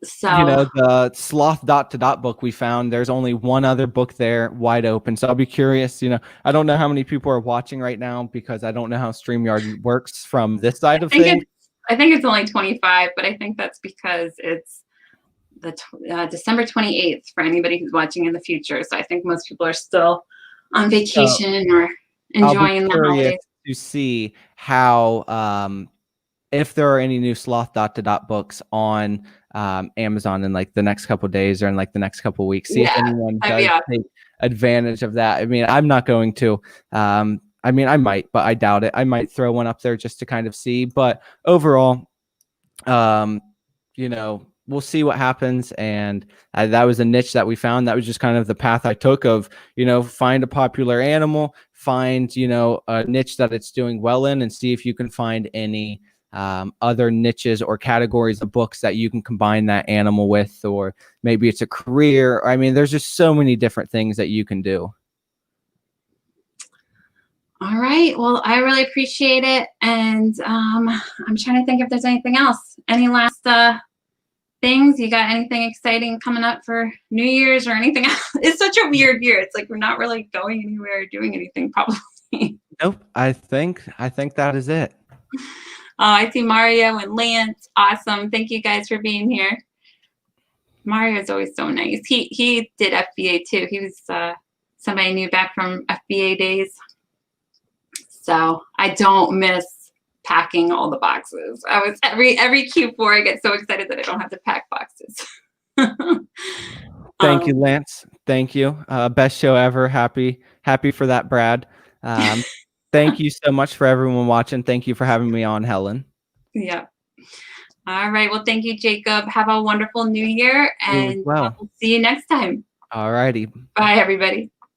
Speaker 1: So
Speaker 2: the sloth dot to dot book we found, there's only one other book there wide open. So I'll be curious. I don't know how many people are watching right now because I don't know how StreamYard works from this side of things.
Speaker 1: I think it's only 25, but I think that's because it's December 28th for anybody who's watching in the future. So I think most people are still on
Speaker 2: So
Speaker 1: vacation or
Speaker 2: I'll be
Speaker 1: enjoying the
Speaker 2: curious
Speaker 1: holidays.
Speaker 2: to see how if there are any new sloth dot to dot books on Amazon in like the next couple of days or in like the next couple of weeks. See if
Speaker 1: Yeah,
Speaker 2: anyone
Speaker 1: that'd be
Speaker 2: does
Speaker 1: awesome.
Speaker 2: take advantage of that. I mean, I'm not going to. I mean, I might, but I doubt it. I might throw one up there just to kind of see. But overall, um, we'll see what happens. And that was a niche that we found. That was just kind of the path I took of, find a popular animal, find, a niche that it's doing well in, and see if you can find any other niches or categories of books that you can combine that animal with, or maybe it's a career. I mean, there's just so many different things that you can do.
Speaker 1: All right. Well, I really appreciate it. And I'm trying to think if there's anything else. Any last things? You got anything exciting coming up for New Year's or anything else? It's such a weird year. It's like we're not really going anywhere or doing anything probably.
Speaker 2: Nope. I think that is it.
Speaker 1: I see Mario and Lance. Awesome. Thank you guys for being here. Mario is always so nice. He did FBA too. He was somebody I knew back from FBA days. So I don't miss packing all the boxes. I was every Q4 I get so excited that I don't have to pack boxes.
Speaker 2: Thank you, Lance. Thank you. Best show ever. Happy for that, Brad. Thank you so much for everyone watching. Thank you for having me on, Helen.
Speaker 1: Yeah. All right. Well, thank you, Jacob. Have a wonderful new year, and
Speaker 2: well.
Speaker 1: we'll see you next time.
Speaker 2: All righty.
Speaker 1: Bye, everybody.